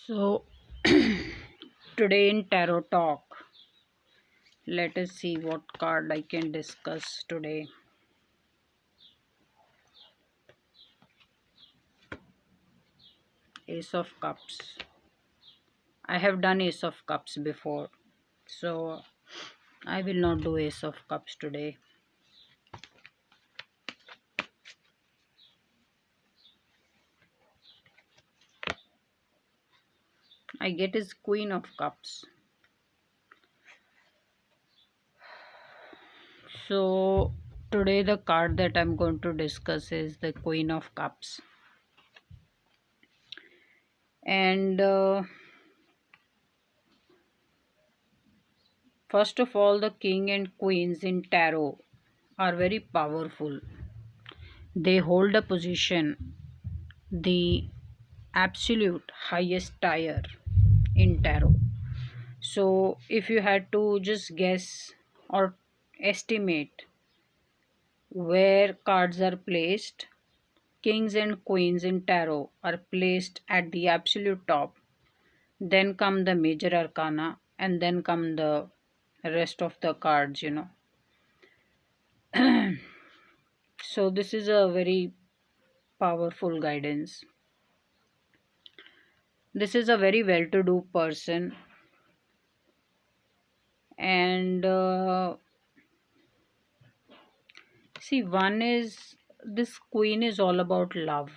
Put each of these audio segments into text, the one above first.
So, today in Tarot Talk, let us see what card I can discuss today. Ace of Cups. I have done Ace of Cups before, so I will not do Ace of Cups today. I get is Queen of Cups. So, today the card that I'm going to discuss is the Queen of Cups. And first of all, the King and Queens in Tarot are very powerful. They hold a position, the absolute highest tier in tarot. So, if you had to just guess or estimate where cards are placed, kings and queens in tarot are placed at the absolute top, then come the major arcana, and then come the rest of the cards. So, this is a very powerful guidance. This is a very well to do person, and see, one is this queen is all about love.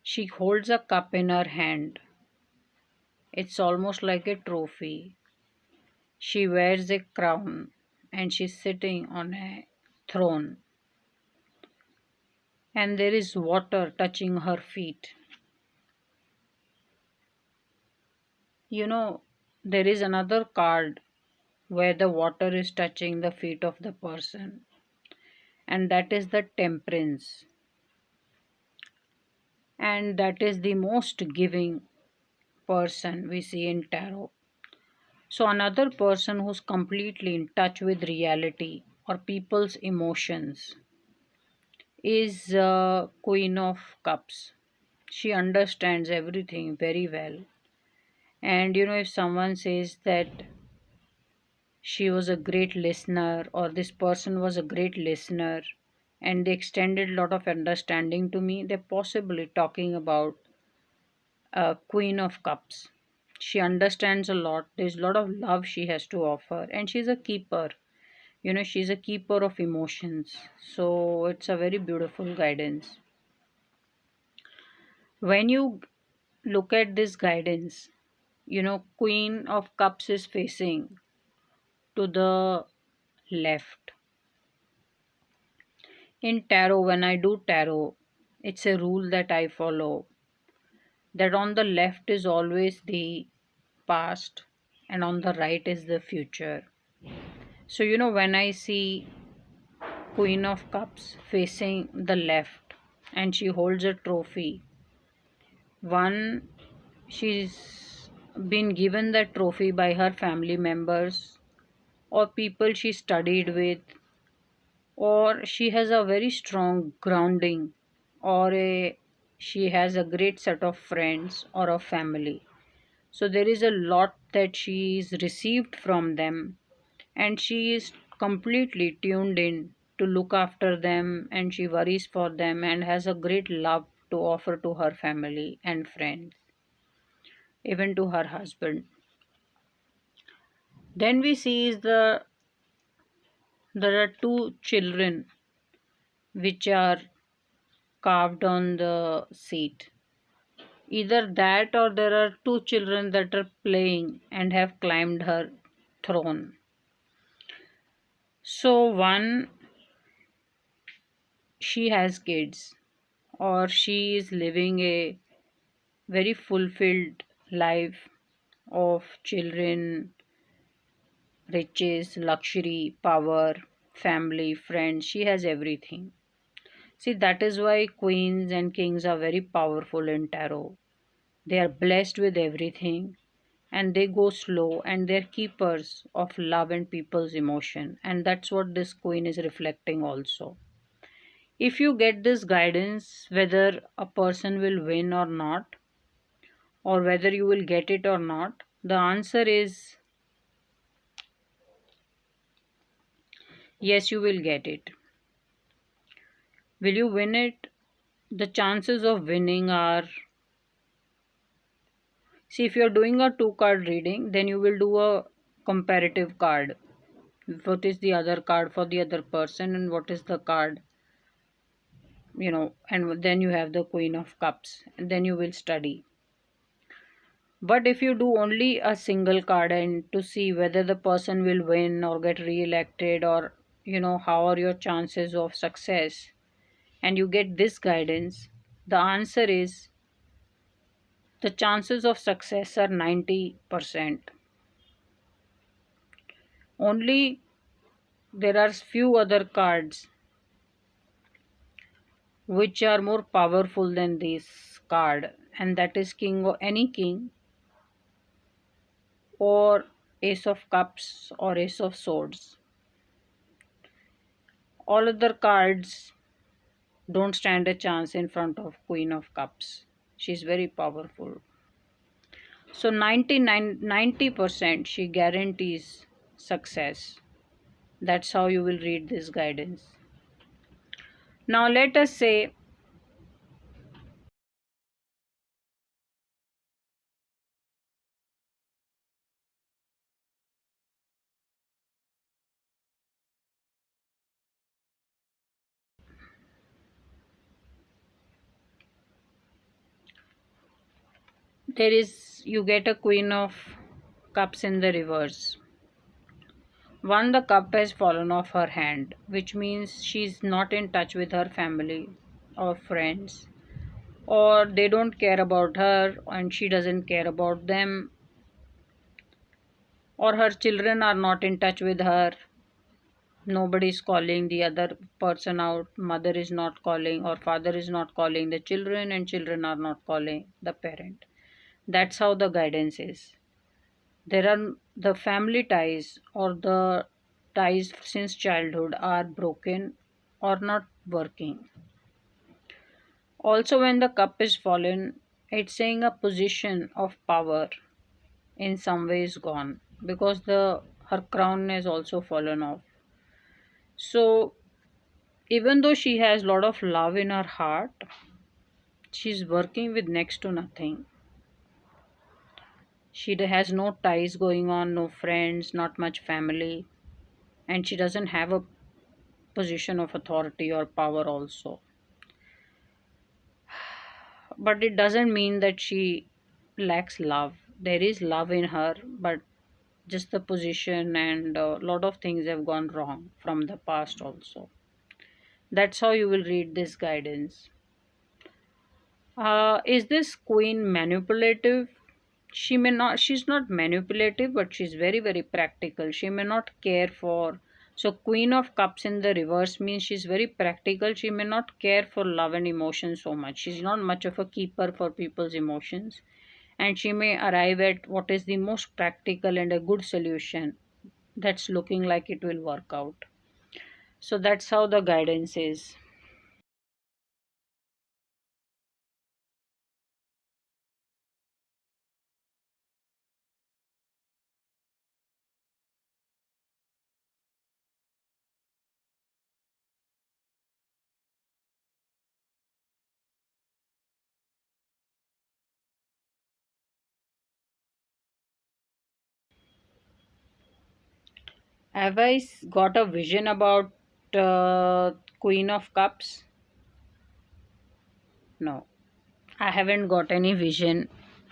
She holds a cup in her hand. It's almost like a trophy. She wears a crown and she's sitting on a throne. And there is water touching her feet. You know, there is another card where the water is touching the feet of the person, and that is the temperance. And that is the most giving person we see in tarot. So, another person who's completely in touch with reality or people's emotions is Queen of Cups. She understands everything very well. And if someone says that she was a great listener or this person was a great listener and they extended a lot of understanding to me, they're possibly talking about Queen of Cups. She understands a lot. There's a lot of love she has to offer, and she's a keeper. She's a keeper of emotions. So it's a very beautiful guidance. When you look at this guidance, Queen of Cups is facing to the left. In tarot, when I do tarot, it's a rule that I follow that on the left is always the past and on the right is the future. So, when I see Queen of Cups facing the left and she holds a trophy, one, she's been given that trophy by her family members or people she studied with, or she has a very strong grounding, or she has a great set of friends or a family. So, there is a lot that she is received from them, and she is completely tuned in to look after them, and she worries for them and has a great love to offer to her family and friends, even to her husband. Then we see is there are two children which are carved on the seat. Either that or there are two children that are playing and have climbed her throne. So one, she has kids, or she is living a very fulfilled life of children, riches, luxury, power, family, friends. She has everything. See, that is why queens and kings are very powerful in tarot. They are blessed with everything and they go slow and they're keepers of love and people's emotion. And that's what this queen is reflecting also. If you get this guidance, whether a person will win or not, or whether you will get it or not, the answer is yes, you will get it. Will you win it? The chances of winning are, see, if you're doing a two card reading, then you will do a comparative card. What is the other card for the other person, and what is the card, and then you have the Queen of Cups, and then you will study. But if you do only a single card and to see whether the person will win or get re-elected, or how are your chances of success, and you get this guidance, the answer is the chances of success are 90%. Only there are few other cards which are more powerful than this card, and that is king, or any king, or ace of cups, or ace of swords. All other cards don't stand a chance in front of Queen of Cups. She's very powerful. So 90% she guarantees success. That's how you will read this guidance. Now let us say you get a Queen of Cups in the reverse. One, the cup has fallen off her hand, which means she's not in touch with her family or friends, or they don't care about her and she doesn't care about them, or her children are not in touch with her. Nobody is calling the other person out. Mother is not calling, or father is not calling the children, and children are not calling the parent. That's how the guidance is. There are the family ties, or the ties since childhood are broken or not working. Also, when the cup is fallen, it's saying a position of power in some way is gone, because the her crown is also fallen off. So even though she has a lot of love in her heart, she's working with next to nothing. She has no ties going on, no friends, not much family, and she doesn't have a position of authority or power also. But it doesn't mean that she lacks love. There is love in her, but just the position and a lot of things have gone wrong from the past also. That's how you will read this guidance. Is this queen manipulative? She's not manipulative, but she's very, very practical. She may not care for. So, Queen of Cups in the reverse means she's very practical. She may not care for love and emotion so much. She's not much of a keeper for people's emotions. And she may arrive at what is the most practical and a good solution that's looking like it will work out. So, that's how the guidance is. Have got a vision about Queen of Cups? No, I haven't got any vision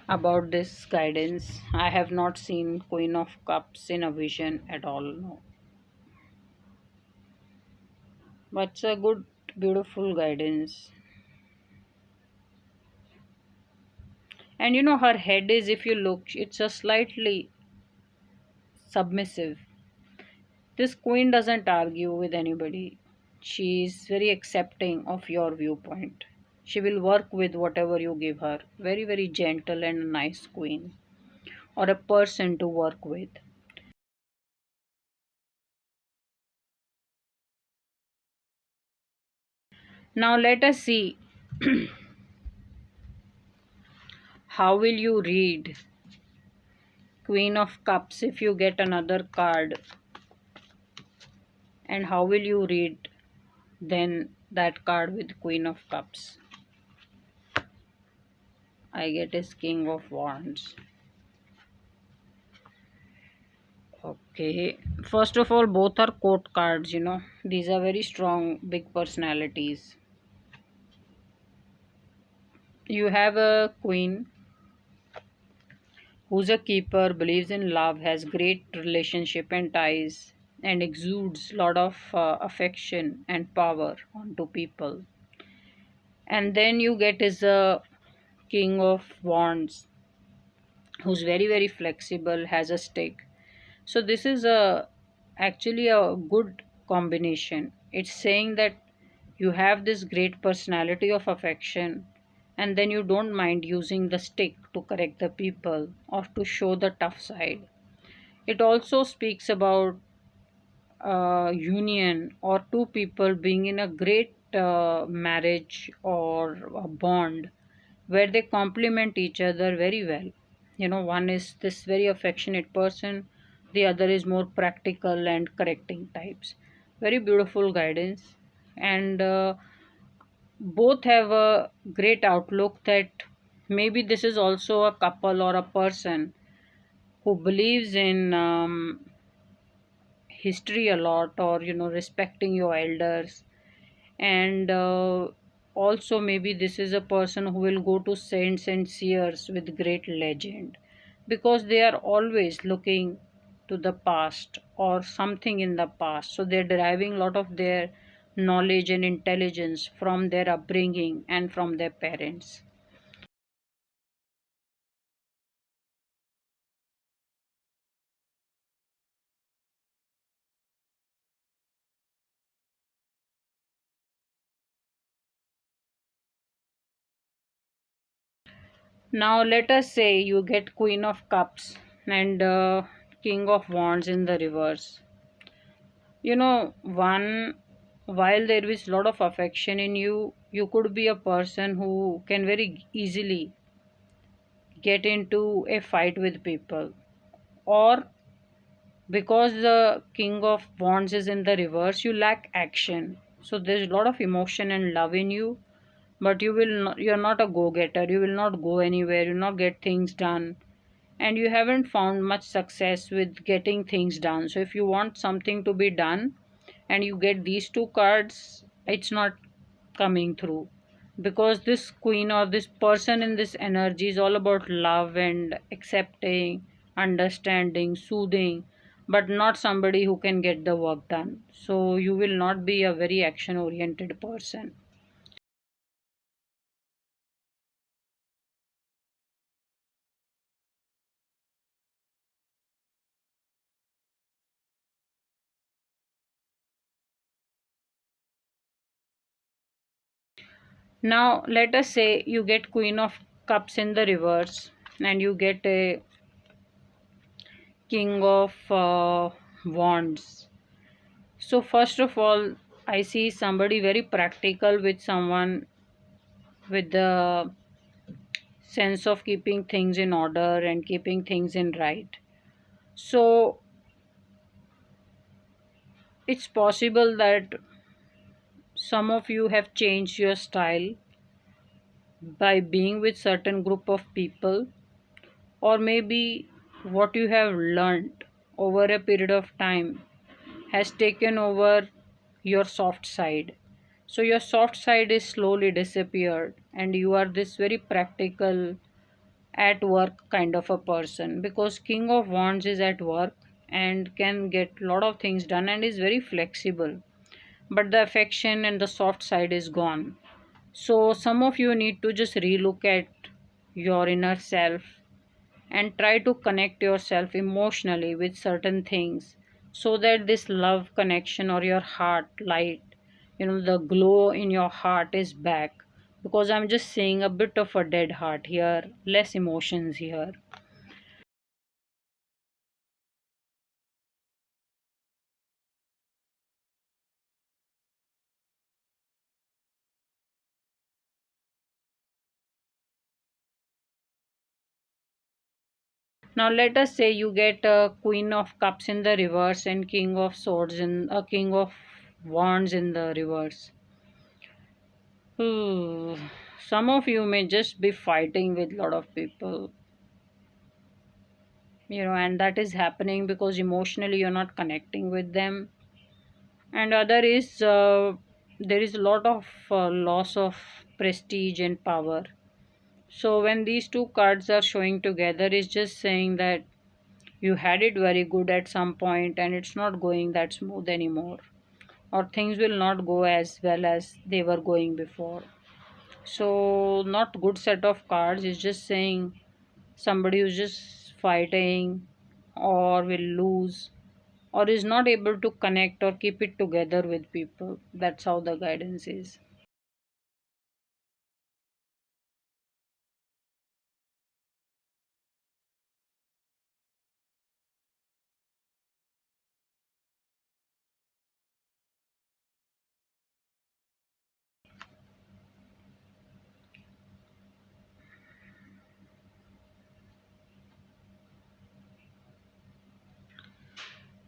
about this guidance. I have not seen Queen of Cups in a vision at all. No, but it's a good, beautiful guidance. And her head is, if you look, it's a slightly submissive. This queen doesn't argue with anybody. She's very accepting of your viewpoint. She will work with whatever you give her. Very, very gentle and a nice queen, or a person to work with. Now let us see how will you read Queen of Cups if you get another card? And how will you read then that card with Queen of Cups? I get is King of Wands. Okay, first of all, both are court cards, you know. These are very strong, big personalities. You have a queen who's a keeper, believes in love, has great relationship and ties, and exudes lot of affection and power onto people. And then you get is a King of Wands, who's very flexible, has a stick. So this is a actually a good combination. It's saying that you have this great personality of affection, and then you don't mind using the stick to correct the people or to show the tough side. It also speaks about union or two people being in a great marriage or a bond where they complement each other very well. You know, one is this very affectionate person, the other is more practical and correcting types. Very beautiful guidance, and both have a great outlook that maybe this is also a couple or a person who believes in history a lot, or you know, respecting your elders. And also maybe this is a person who will go to saints and seers with great legend, because they are always looking to the past or something in the past, so they're deriving a lot of their knowledge and intelligence from their upbringing and from their parents. Now let us say you get Queen of Cups and King of Wands in the reverse. You know, one, while there is a lot of affection in you, you could be a person who can very easily get into a fight with people, or because the King of Wands is in the reverse, you lack action. So there's a lot of emotion and love in you, but you're not a go-getter. You will not go anywhere. You will not get things done, and you haven't found much success with getting things done. So if you want something to be done and you get these two cards, it's not coming through, because this queen or this person in this energy is all about love and accepting, understanding, soothing, but not somebody who can get the work done. So you will not be a very action oriented person. Now let us say you get Queen of Cups in the reverse and you get a King of Wands. So first of all, I see somebody very practical, with someone with the sense of keeping things in order and keeping things in right. So it's possible that some of you have changed your style by being with certain group of people, or maybe what you have learned over a period of time has taken over your soft side. So your soft side is slowly disappeared, and you are this very practical, at work kind of a person, because King of Wands is at work and can get a lot of things done and is very flexible, but the affection and the soft side is gone. So some of you need to just relook at your inner self and try to connect yourself emotionally with certain things, so that this love connection or your heart light, you know, the glow in your heart is back, because I'm just seeing a bit of a dead heart here, less emotions here. Now let us say you get a Queen of Cups in the reverse and King of Swords in a King of Wands in the reverse. Some of you may just be fighting with a lot of people, and that is happening because emotionally you're not connecting with them. And other is there is a lot of loss of prestige and power. So when these two cards are showing together, it's just saying that you had it very good at some point and it's not going that smooth anymore, or things will not go as well as they were going before. So not good set of cards. It's just saying somebody who's just fighting or will lose or is not able to connect or keep it together with people. That's how the guidance is.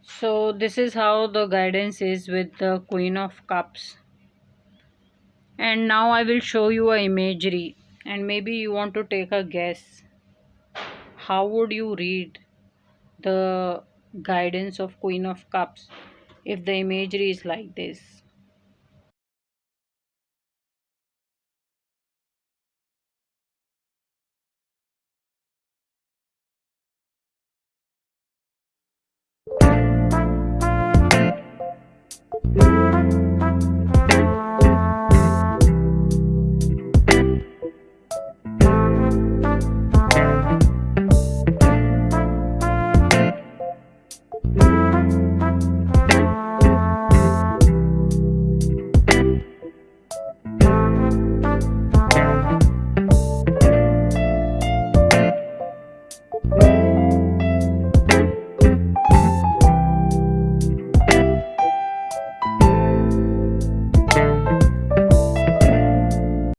So this is how the guidance is with the Queen of Cups. And now I will show you a imagery, and maybe you want to take a guess. How would you read the guidance of Queen of Cups if the imagery is like this?